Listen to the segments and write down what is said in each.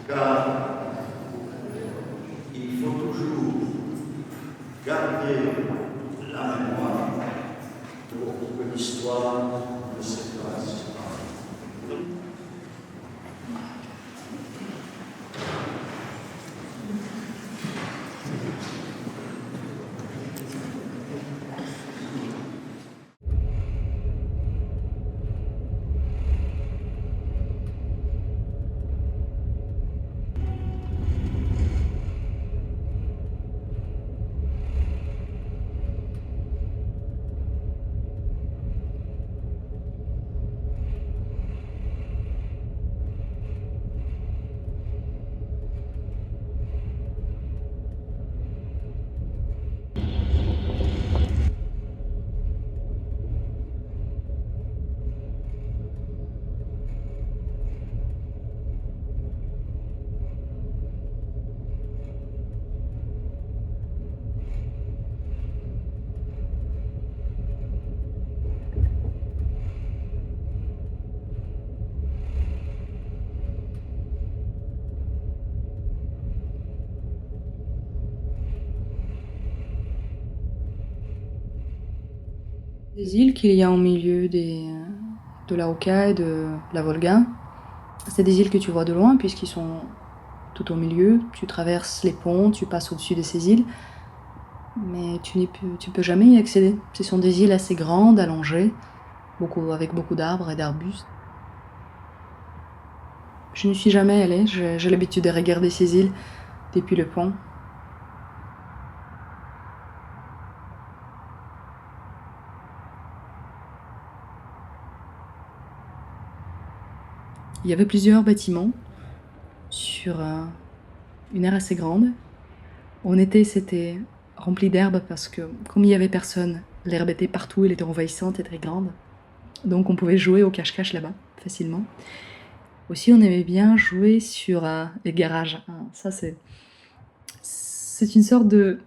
car il faut toujours garder la mémoire pour que l'histoire ne s'efface pas. Les îles qu'il y a au milieu de la Oka et de la Volga, c'est des îles que tu vois de loin puisqu'ils sont tout au milieu. Tu traverses les ponts, tu passes au-dessus de ces îles, mais tu peux jamais y accéder. Ce sont des îles assez grandes, allongées, avec beaucoup d'arbres et d'arbustes. Je ne suis jamais allée, j'ai l'habitude de regarder ces îles depuis le pont. Il y avait plusieurs bâtiments sur une aire assez grande. En été, c'était rempli d'herbe parce que, comme il y avait personne, l'herbe était partout, elle était envahissante et très grande. Donc on pouvait jouer au cache-cache là-bas, facilement. Aussi, on aimait bien jouer sur les garages. Ça, c'est une sorte de,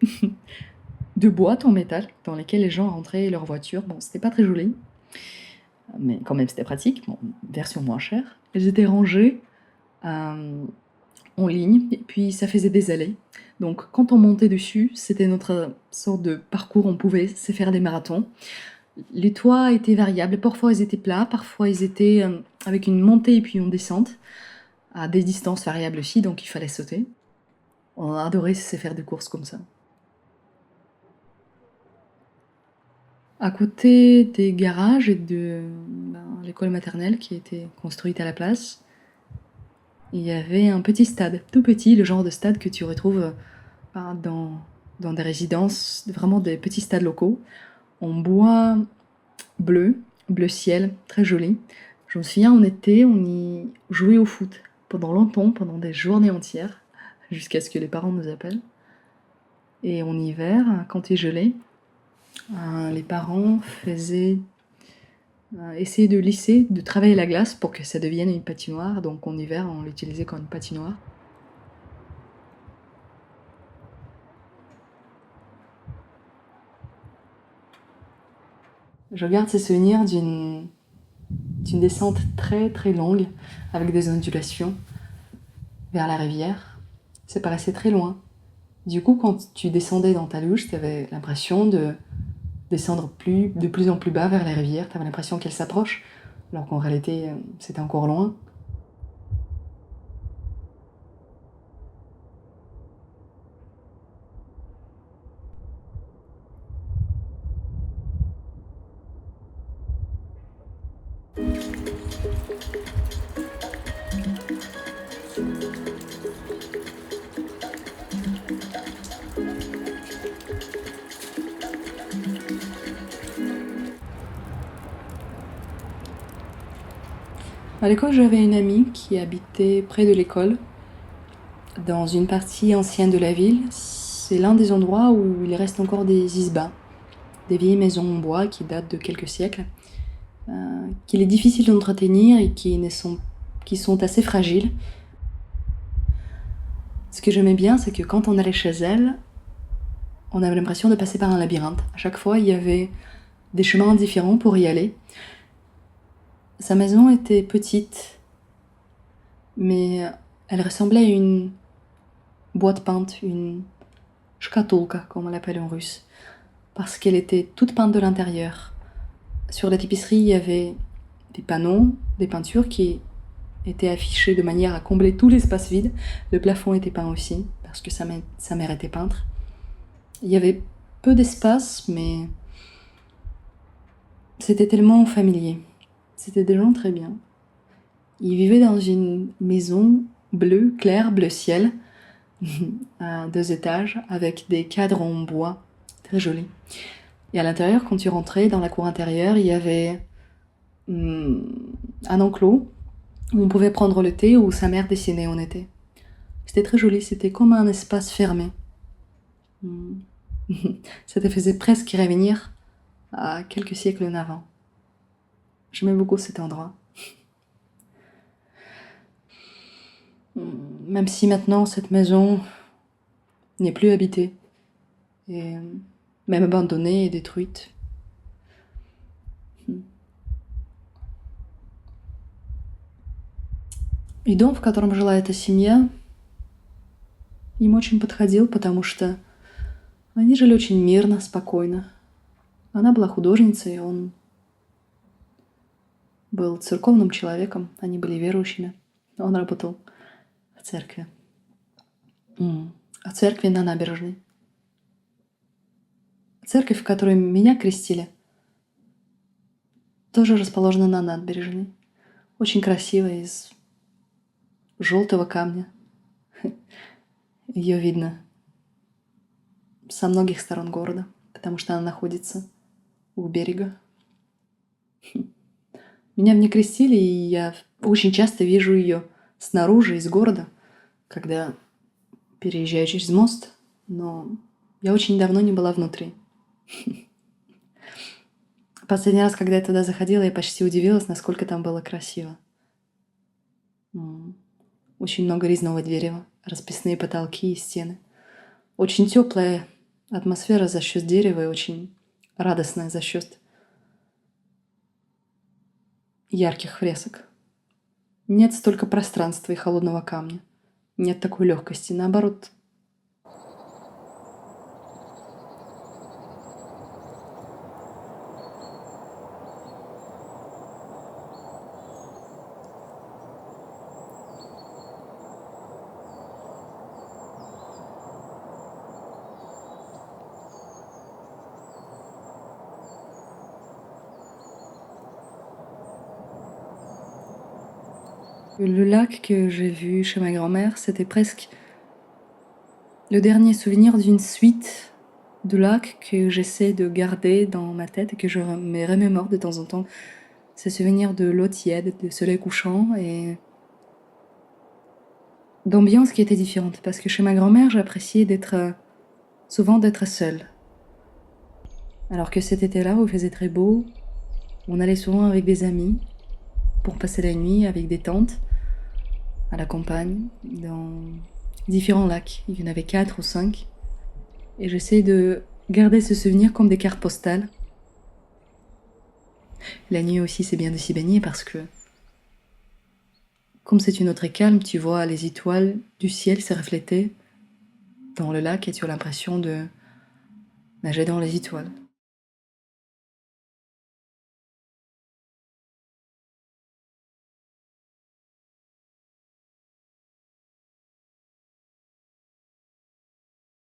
de boîte en métal dans lesquelles les gens rentraient leur voiture. Bon, c'était pas très joli, mais quand même c'était pratique. Bon, version moins chère. Elles étaient rangées en ligne, et puis ça faisait des allées. Donc quand on montait dessus, c'était notre sorte de parcours, on pouvait se faire des marathons. Les toits étaient variables, parfois ils étaient plats, parfois ils étaient avec une montée et puis une descente, à des distances variables aussi, donc il fallait sauter. On adorait se faire des courses comme ça. À côté des garages et de l'école maternelle qui était construite à la place, il y avait un petit stade, tout petit, le genre de stade que tu retrouves dans des résidences, vraiment des petits stades locaux, en bois bleu ciel, très joli. Je me souviens, en été, on y jouait au foot pendant longtemps, pendant des journées entières, jusqu'à ce que les parents nous appellent. Et en hiver, quand il gelait, les parents essayaient de lisser, de travailler la glace pour que ça devienne une patinoire. Donc en hiver, on l'utilisait comme une patinoire. Je garde ces souvenirs d'une descente très très longue avec des ondulations vers la rivière. Ça paraissait très loin. Du coup, quand tu descendais dans ta luge, tu avais l'impression de descendre de plus en plus bas vers la rivière. Tu avais l'impression qu'elle s'approche, alors qu'en réalité, c'était encore loin. À l'école, j'avais une amie qui habitait près de l'école, dans une partie ancienne de la ville. C'est l'un des endroits où il reste encore des isbas, des vieilles maisons en bois qui datent de quelques siècles, qu'il est difficile d'entretenir et qui sont assez fragiles. Ce que j'aimais bien, c'est que quand on allait chez elle, on avait l'impression de passer par un labyrinthe. À chaque fois, il y avait des chemins différents pour y aller. Sa maison était petite, mais Elle ressemblait à une boîte peinte, une shkatulka, comme on l'appelle en russe, parce qu'elle était toute peinte de l'intérieur. Sur la tapisserie, il y avait des panneaux, des peintures qui étaient affichées de manière à combler tout l'espace vide. Le plafond était peint aussi, parce que sa mère était peintre. Il y avait peu d'espace, mais c'était tellement familier. C'était des gens très bien. Ils vivaient dans une maison bleue, claire, bleu ciel, à 2 étages, avec des cadres en bois, très jolis. Et à l'intérieur, quand tu rentrais dans la cour intérieure, il y avait un enclos où on pouvait prendre le thé, où sa mère dessinait en été. C'était très joli, c'était comme un espace fermé. Ça te faisait presque revenir à quelques siècles en avant. J'aimais beaucoup cet endroit. Même si maintenant cette maison n'est plus habitée, et même abandonnée et détruite. И дом, в котором жила эта семья, им очень подходил, потому что они жили очень мирно, спокойно. Она была художницей, он был церковным человеком, они были верующими. Он работал в церкви. В церкви на набережной. Церковь, в которой меня крестили, тоже расположена на набережной. Очень красивая, из желтого камня. Ее видно со многих сторон города, потому что она находится у берега. Меня в ней крестили, и я очень часто вижу ее снаружи, из города, когда переезжаю через мост, но я очень давно не была внутри. Последний раз, когда я туда заходила, я почти удивилась, насколько там было красиво. Очень много резного дерева, расписные потолки и стены. Очень теплая атмосфера за счет дерева и очень радостная за счет ярких фресок. Нет столько пространства и холодного камня. Нет такой легкости. Наоборот, le lac que j'ai vu chez ma grand-mère, c'était presque le dernier souvenir d'une suite de lacs que j'essaie de garder dans ma tête et que je me remémore de temps en temps. Ces souvenirs de l'eau tiède, de soleil couchant et d'ambiance qui était différente. Parce que chez ma grand-mère, j'appréciais souvent d'être seule. Alors que cet été-là, où il faisait très beau, on allait souvent avec des amis pour passer la nuit avec des tantes à la campagne, dans différents lacs. Il y en avait 4 ou 5. Et j'essaie de garder ce souvenir comme des cartes postales. La nuit aussi, c'est bien de s'y baigner parce que, comme c'est une eau très calme, tu vois les étoiles du ciel se refléter dans le lac et tu as l'impression de nager dans les étoiles.